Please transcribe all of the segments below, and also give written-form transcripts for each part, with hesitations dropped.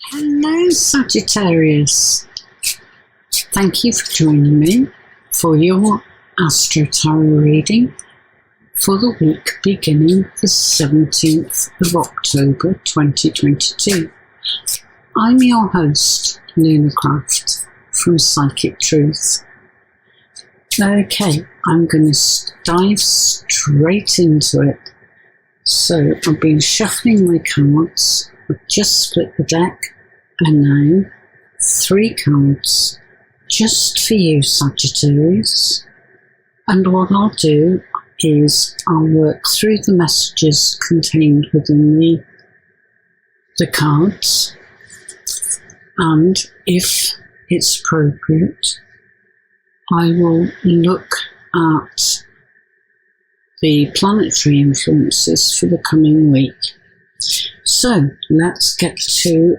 Hello Sagittarius, thank you for joining me for your AstroTarot reading for the week beginning the 17th of October 2022. I'm your host, Lunarcraft from Psychic Truth. Okay, I'm going to dive straight into it. So I've been shuffling my cards. I've just split the deck, and now 3 cards just for you, Sagittarius. And what I'll do is I'll work through the messages contained within the cards, and if it's appropriate, I will look at the planetary influences for the coming week. So let's get to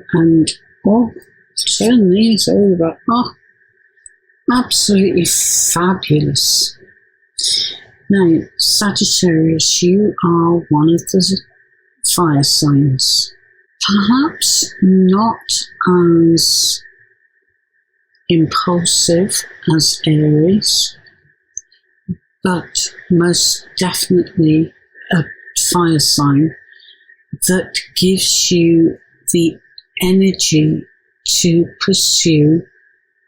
turn these over. Oh, absolutely fabulous. Now, Sagittarius, you are one of the fire signs. Perhaps not as impulsive as Aries, but most definitely a fire sign that gives you the energy to pursue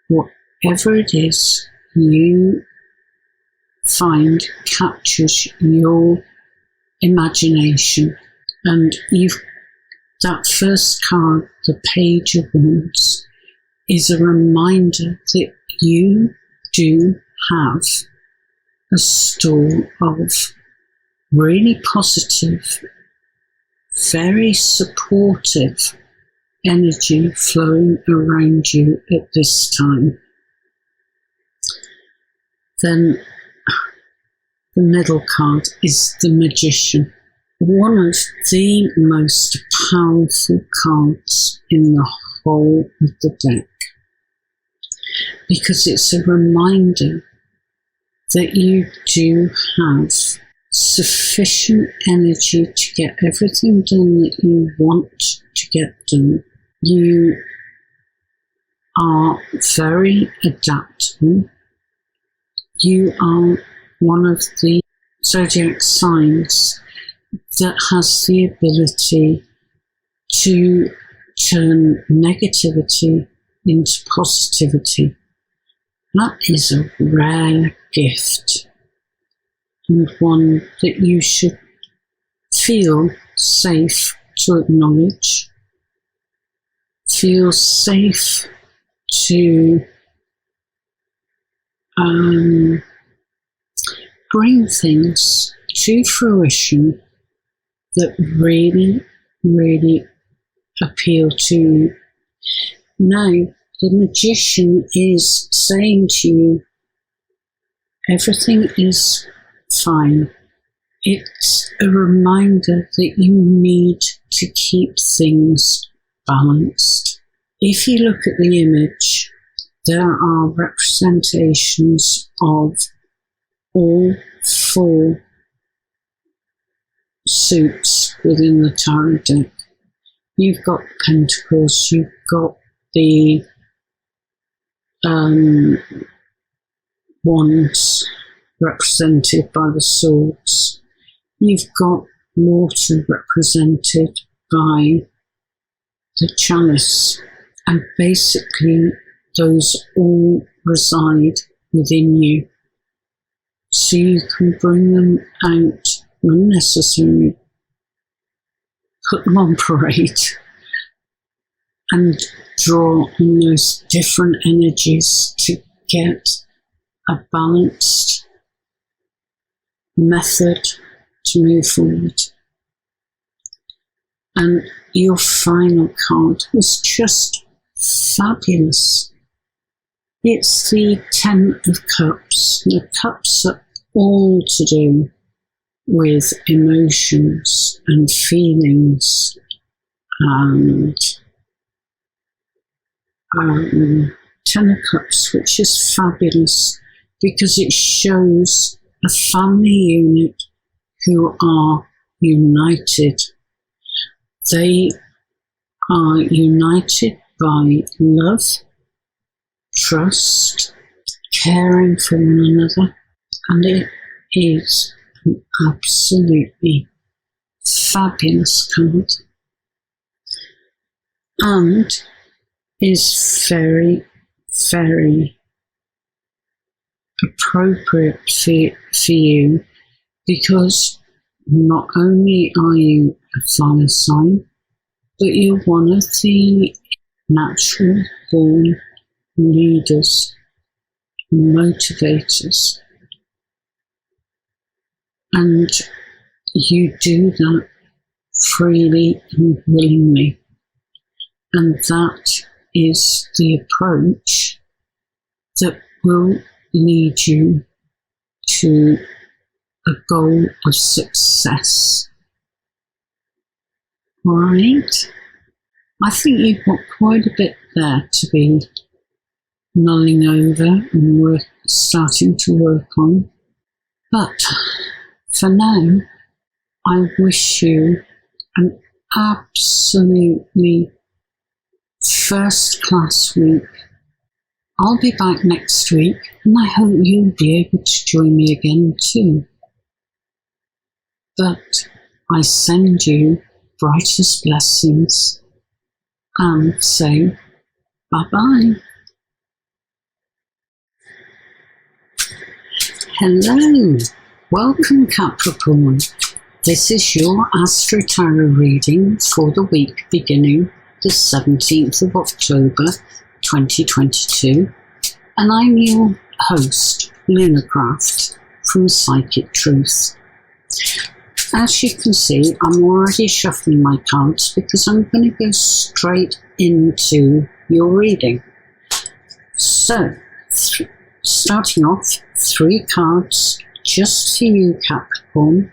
whatever it is you find captures your imagination. And that first card, the Page of Wands, is a reminder that you do have a store of really positive, very supportive energy flowing around you at this time. Then the middle card is the Magician, one of the most powerful cards in the whole of the deck, because it's a reminder that you do have sufficient energy to get everything done that you want to get done. You are very adaptable. You are one of the zodiac signs that has the ability to turn negativity into positivity. That is a rare gift, and one that you should feel safe to acknowledge, feel safe to bring things to fruition that really, really appeal to you. Now, the Magician is saying to you, everything is fine. It's a reminder that you need to keep things balanced. If you look at the image, there are representations of all 4 suits within the tarot deck. You've got Pentacles, you've got the Wands represented by the Swords. You've got Water represented by the Chalice, and basically those all reside within you, so you can bring them out when necessary, put them on parade, and draw on those different energies to get a balanced method to move forward. And your final card was just fabulous. It's the 10 of Cups. The Cups are all to do with emotions and feelings and 10 of Cups, which is fabulous because it shows a family unit who are united. They are united by love, trust, caring for one another, and it is an absolutely fabulous card and is very, very appropriate for you, because not only are you a fire sign, but you're one of the natural born leaders, motivators, and you do that freely and willingly, and that is the approach that will lead you to a goal of success. Right? I think you've got quite a bit there to be mulling over and starting to work on. But for now, I wish you an absolutely first-class week. I'll be back next week, and I hope you'll be able to join me again too. But I send you brightest blessings and say bye-bye. Hello, welcome Capricorn. This is your AstroTarot reading for the week beginning the 17th of October 2022, and I'm your host, Lunarcraft from Psychic Truth. As you can see, I'm already shuffling my cards because I'm going to go straight into your reading. So, starting off, 3 cards just for you, Capricorn,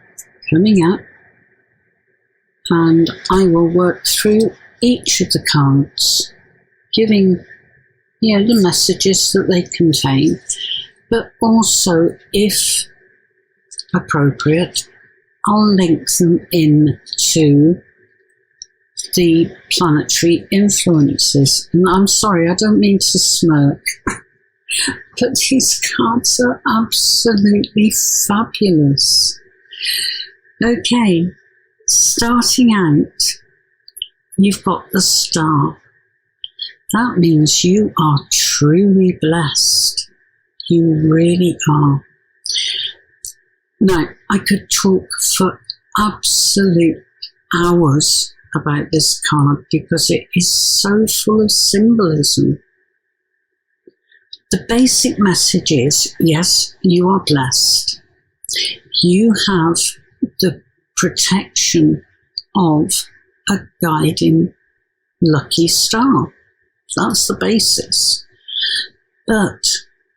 coming up, and I will work through each of the cards, giving the messages that they contain, but also, if appropriate, I'll link them in to the planetary influences. And I'm sorry, I don't mean to smirk, but these cards are absolutely fabulous. Okay, starting out, you've got the Star. That means you are truly blessed. You really are. Now, I could talk for absolute hours about this card because it is so full of symbolism. The basic message is, yes, you are blessed. You have the protection of a guiding lucky star. That's the basis. But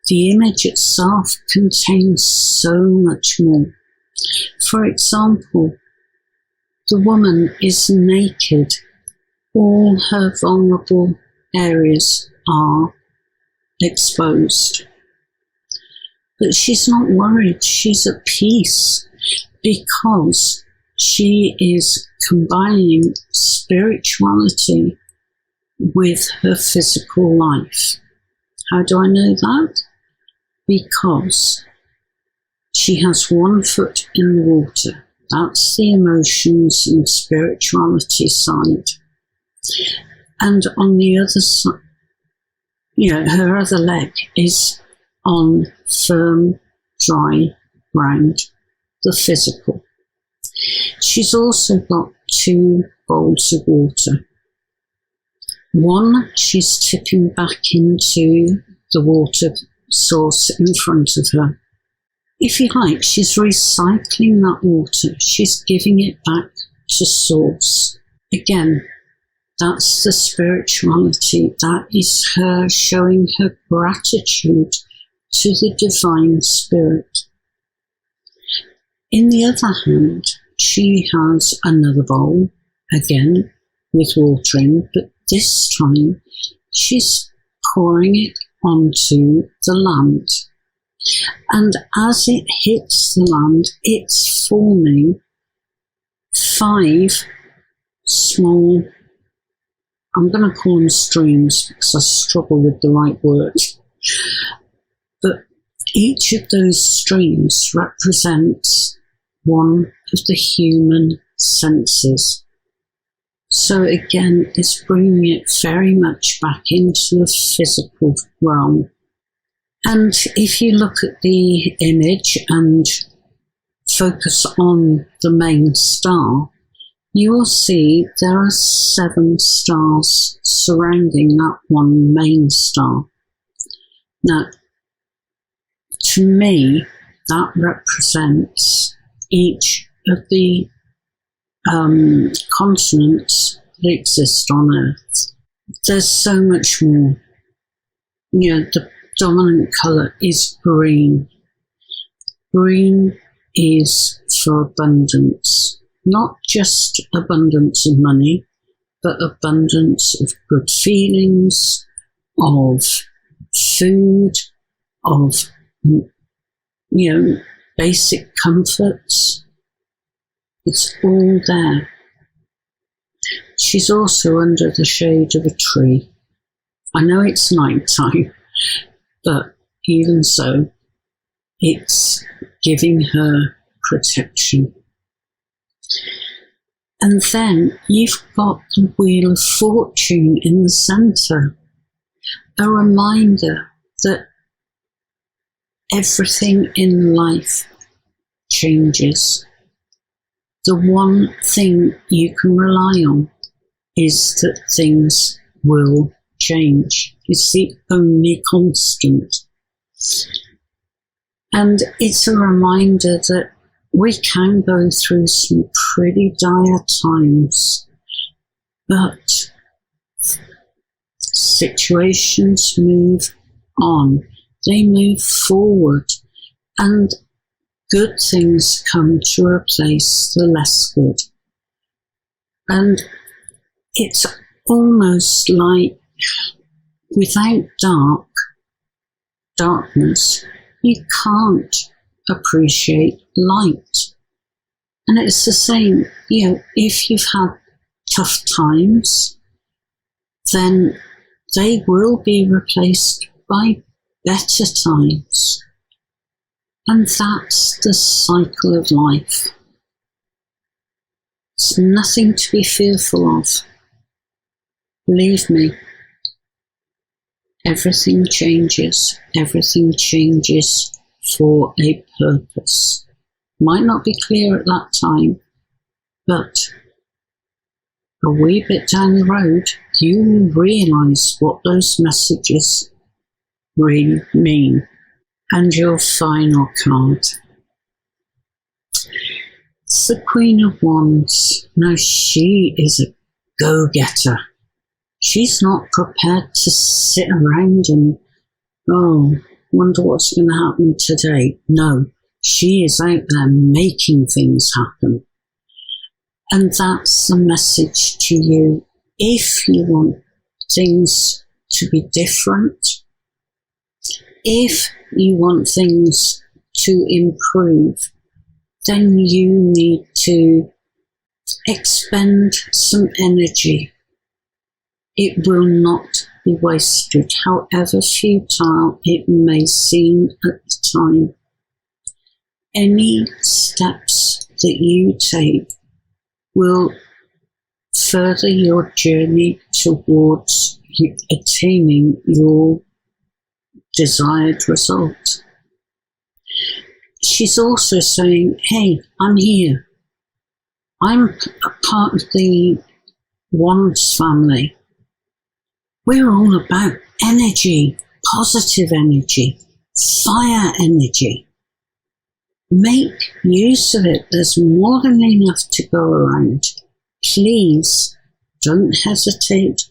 the image itself contains so much more. For example, the woman is naked. All her vulnerable areas are exposed. But she's not worried. She's at peace because she is combining spirituality with her physical life. How do I know that? Because she has one foot in the water. That's the emotions and spirituality side. And on the other side, her other leg is on firm, dry ground, the physical. She's also got 2 bowls of water. One she's tipping back into the water source in front of her. If you like, she's recycling that water. She's giving it back to source. Again, that's the spirituality. That is her showing her gratitude to the divine spirit. In the other hand, she has another bowl, again with water in, but this time she's pouring it onto the land. And as it hits the land, it's forming 5 small I'm going to call them streams because I struggle with the right word. But each of those streams represents one of the human senses. So again, it's bringing it very much back into the physical realm. And if you look at the image and focus on the main star, you will see there are 7 stars surrounding that one main star. Now, to me, that represents each of the continents that exist on Earth. There's so much more. You know, the dominant colour is green. Green is for abundance. Not just abundance of money, but abundance of good feelings, of food, of, basic comforts. It's all there. She's also under the shade of a tree. I know it's night time, but even so, it's giving her protection. And then you've got the Wheel of Fortune in the centre, a reminder that everything in life changes. The one thing you can rely on is that things will change. It's the only constant. And it's a reminder that we can go through some pretty dire times, but situations move on. They move forward, and good things come to replace the less good. And it's almost like without darkness, you can't appreciate light. And it's the same, if you've had tough times, then they will be replaced by better times. And that's the cycle of life. It's nothing to be fearful of. Believe me, everything changes. Everything changes for a purpose. Might not be clear at that time, but a wee bit down the road, you will realise what those messages really mean. And your final card. It's the Queen of Wands. Now, she is a go-getter. She's not prepared to sit around and, wonder what's going to happen today. No, she is out there making things happen. And that's the message to you. If you want things to be different, if you want things to improve, then you need to expend some energy. It will not be wasted, however futile it may seem at the time. Any steps that you take will further your journey towards attaining your desired result. She's also saying, hey, I'm here. I'm a part of the Wands family. We're all about energy, positive energy, fire energy. Make use of it. There's more than enough to go around. Please don't hesitate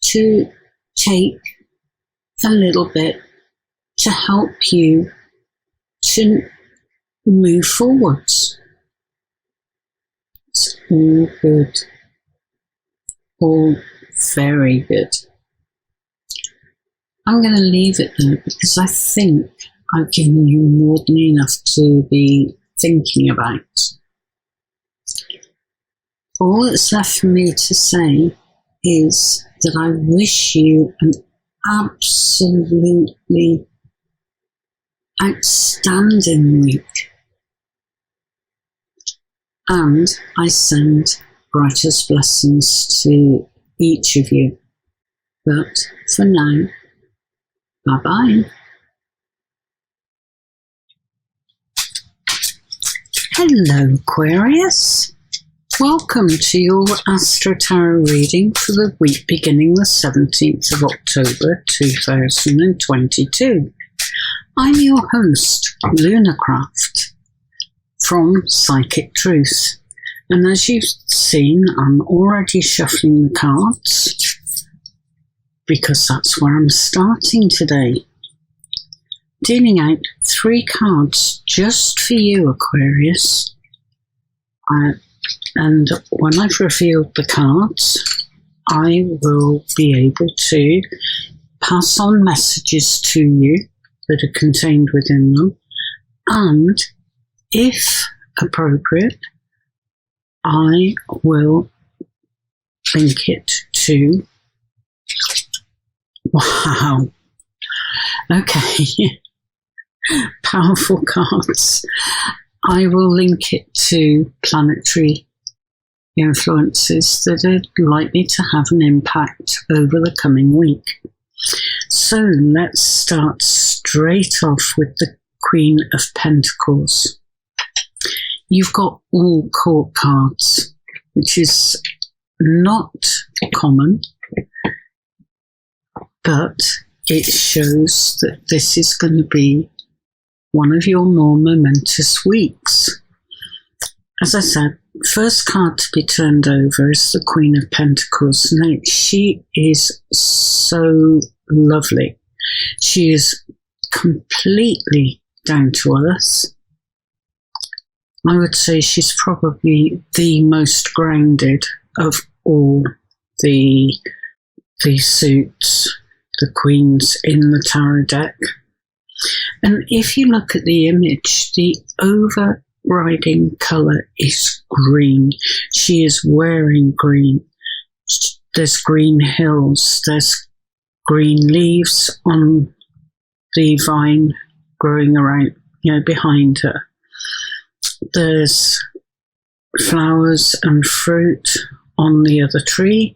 to take a little bit to help you to move forwards. It's all good. All very good. I'm going to leave it there because I think I've given you more than enough to be thinking about. All that's left for me to say is that I wish you an absolutely outstanding week. And I send brightest blessings to each of you. But for now, bye-bye. Hello, Aquarius. Welcome to your AstroTarot reading for the week beginning the 17th of October 2022. I'm your host, Lunarcraft from Psychic Truth. And as you've seen, I'm already shuffling the cards because that's where I'm starting today. Dealing out 3 cards just for you, Aquarius. And when I've revealed the cards, I will be able to pass on messages to you that are contained within them. And if appropriate, I will link it to... Wow. Okay. Powerful cards. I will link it to planetary influences that are likely to have an impact over the coming week. So let's start straight off with the Queen of Pentacles. You've got all court cards, which is not common, but it shows that this is going to be one of your more momentous weeks. As I said, first card to be turned over is the Queen of Pentacles. Now, she is so lovely. She is completely down to earth. I would say she's probably the most grounded of all the suits, the queens in the tarot deck. And if you look at the image, the overriding colour is green. She is wearing green. There's green hills. There's green leaves on the vine growing around, behind her. There's flowers and fruit on the other tree.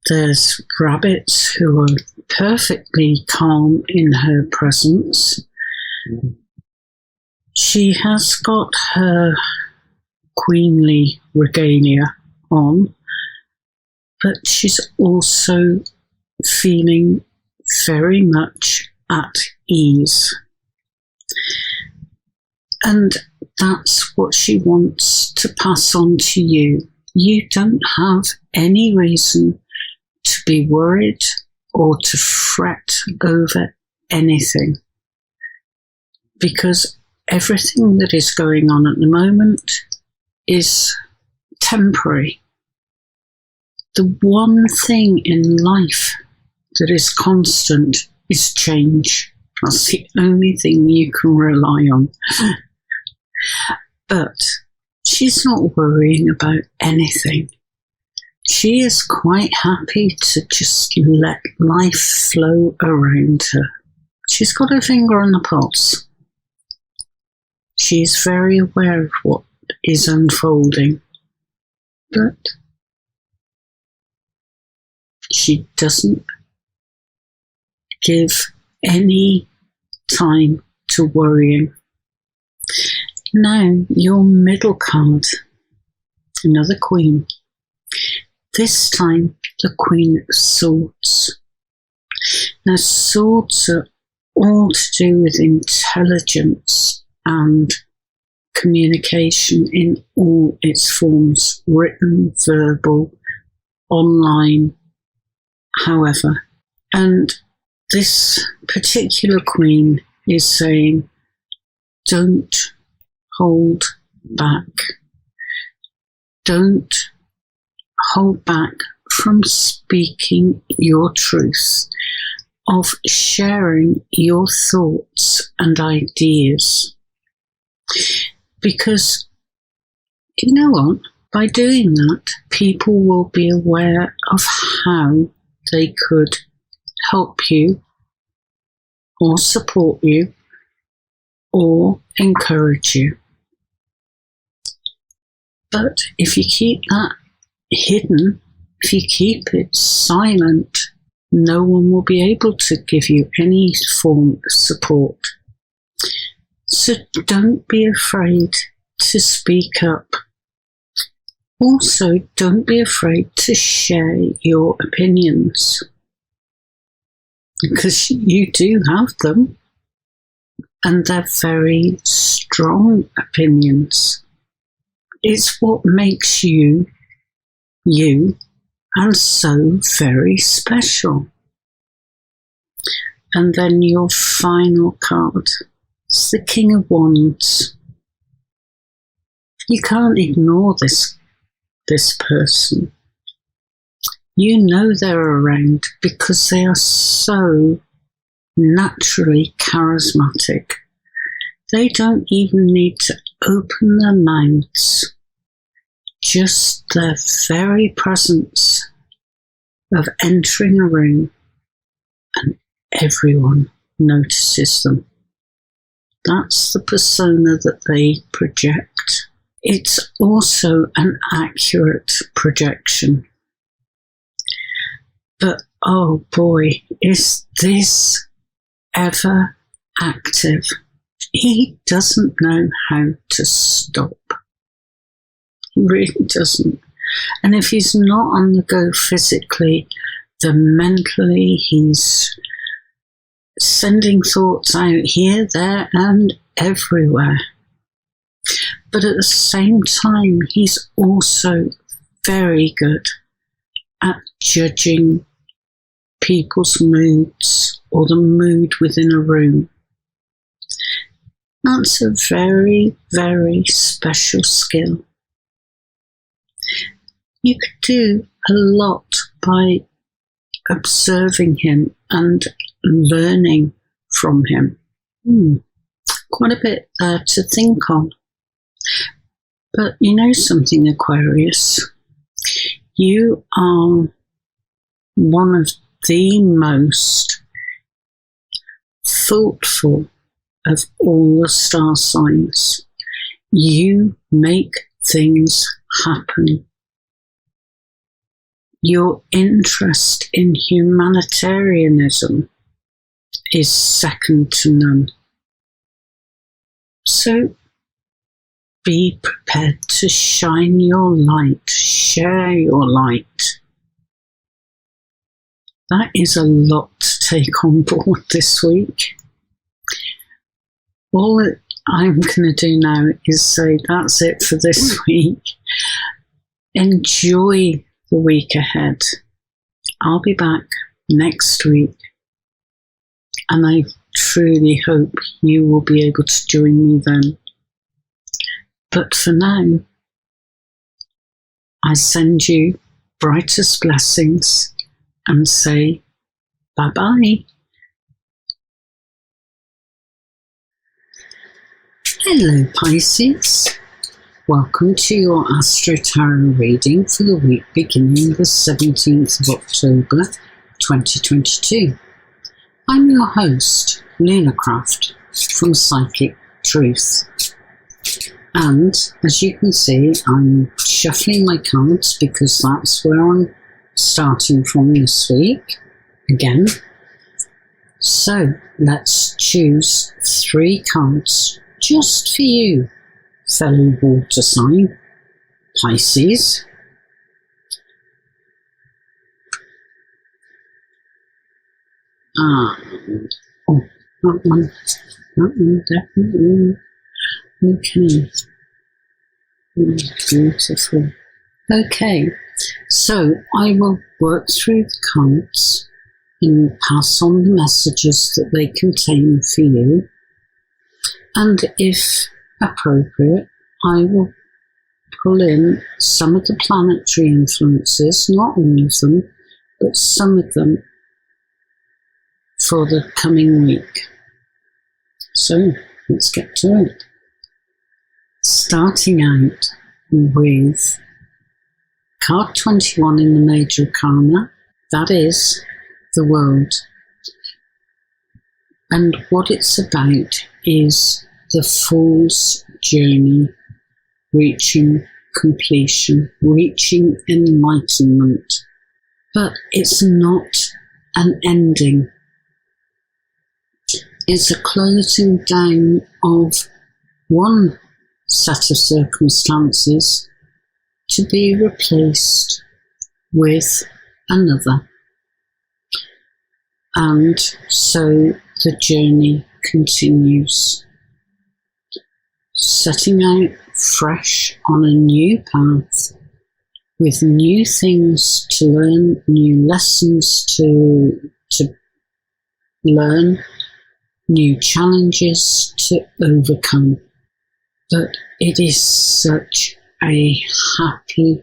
There's rabbits who are perfectly calm in her presence. She has got her queenly regalia on, but she's also feeling very much at ease. And that's what she wants to pass on to you. You don't have any reason to be worried or to fret over anything, because everything that is going on at the moment is temporary. The one thing in life that is constant is change. That's the only thing you can rely on. But she's not worrying about anything. She is quite happy to just let life flow around her. She's got her finger on the pulse. She's very aware of what is unfolding, but she doesn't give any time to worrying. Now, your middle card, another queen. This time, the Queen of Swords. Now, swords are all to do with intelligence and communication in all its forms, written, verbal, online, however. And this particular queen is saying, don't hold back. Don't hold back from speaking your truth, of sharing your thoughts and ideas. Because, you know what? By doing that, people will be aware of how they could help you or support you or encourage you. But if you keep that hidden, if you keep it silent, no one will be able to give you any form of support. So don't be afraid to speak up. Also, don't be afraid to share your opinions, because you do have them, and they're very strong opinions. It's what makes you, you, and so very special. And then your final card is the King of Wands. You can't ignore this person. You know they're around because they are so naturally charismatic. They don't even need to open their mouths. Just their very presence of entering a room and everyone notices them. That's the persona that they project. It's also an accurate projection. But oh boy, is this ever active. He doesn't know how to stop. He really doesn't. And if he's not on the go physically, then mentally he's sending thoughts out here, there, and everywhere. But at the same time, he's also very good at judging people's moods or the mood within a room. That's a very, very special skill. You could do a lot by observing him and learning from him. Quite a bit there to think on. But you know something, Aquarius? You are one of the most thoughtful of all the star signs. You make things happen. Your interest in humanitarianism is second to none. So be prepared to shine your light, share your light. That is a lot to take on board this week. All that I'm going to do now is say that's it for this week. Enjoy the week ahead. I'll be back next week, and I truly hope you will be able to join me then. But for now, I send you brightest blessings and say bye-bye. Hello Pisces, welcome to your AstroTarot reading for the week beginning the 17th of October 2022. I'm your host, Lunarcraft from Psychic Truth. And as you can see, I'm shuffling my cards because that's where I'm starting from this week again. So let's choose 3 cards just for you, fellow water sign Pisces. And that one definitely. Okay, beautiful. Okay, so I will work through the cards and pass on the messages that they contain for you, and if appropriate, I will pull in some of the planetary influences, not all of them, but some of them for the coming week. So let's get to it. Starting out with Card 21 in the Major Arcana, that is the World. And what it's about is the Fool's journey, reaching completion, reaching enlightenment. But it's not an ending. It's a closing down of one set of circumstances to be replaced with another. And so the journey continues, setting out fresh on a new path with new things to learn, new lessons to learn, new challenges to overcome. But it is such a happy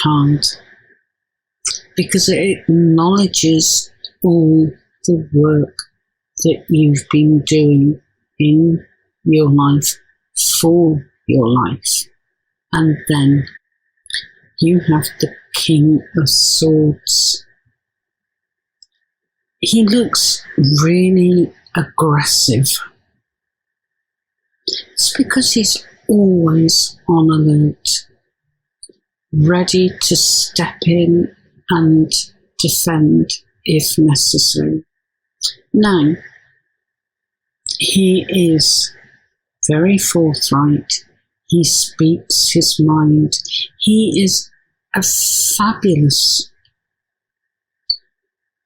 card because it acknowledges all the work that you've been doing in your life, for your life. And then you have the King of Swords. He looks really aggressive. It's because he's always on alert, ready to step in and defend if necessary. Now, he is very forthright. He speaks his mind. He is a fabulous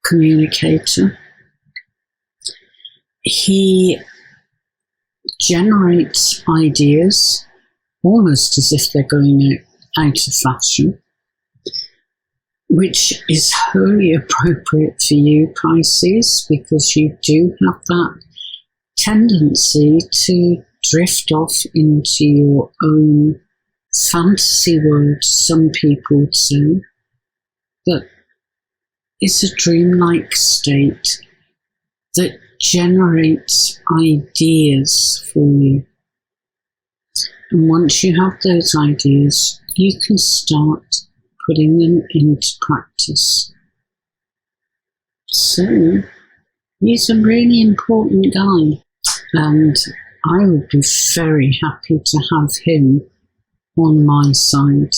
communicator. He generates ideas almost as if they're going out of fashion, which is wholly appropriate for you, Pisces, because you do have that tendency to drift off into your own fantasy world, some people would say. But it's a dreamlike state that generates ideas for you. And once you have those ideas, you can start putting them into practice. So, he's a really important guy, and I would be very happy to have him on my side,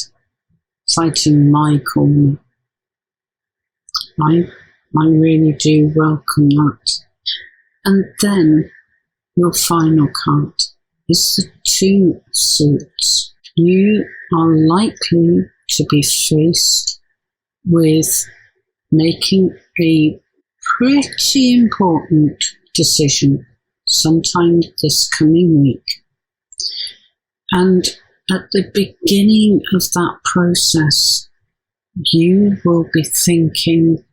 fighting my corner. I really do welcome that. And then your final card is the Two of Swords. You are likely to be faced with making a pretty important decision sometime this coming week. And at the beginning of that process, you will be thinking,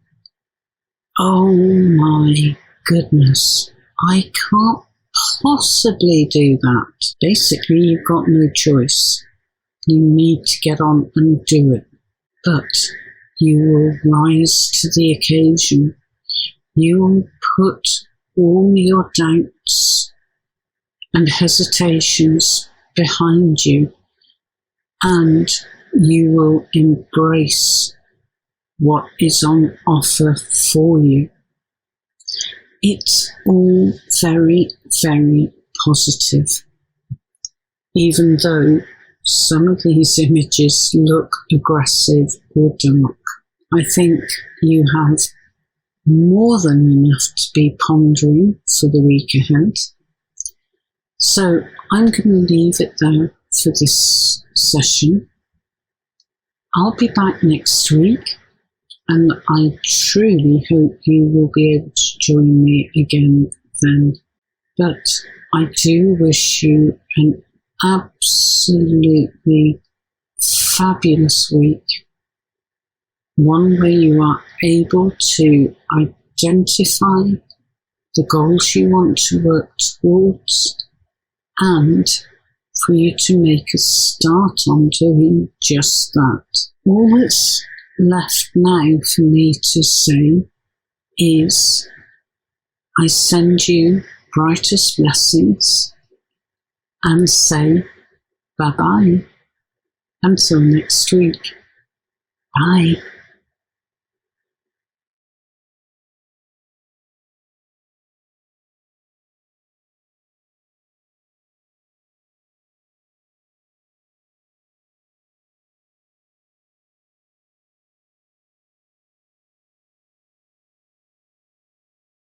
oh my goodness, I can't possibly do that. Basically, you've got no choice. You need to get on and do it. But you will rise to the occasion. You will put all your doubts and hesitations behind you, and you will embrace what is on offer for you. It's all very, very positive, even though some of these images look aggressive or dark. I think you have more than enough to be pondering for the week ahead. So I'm going to leave it there for this session. I'll be back next week, and I truly hope you will be able to join me again then. But I do wish you an absolutely fabulous week, one where you are able to identify the goals you want to work towards, and for you to make a start on doing just that. All that's left now for me to say is I send you brightest blessings and say bye-bye until next week. Bye.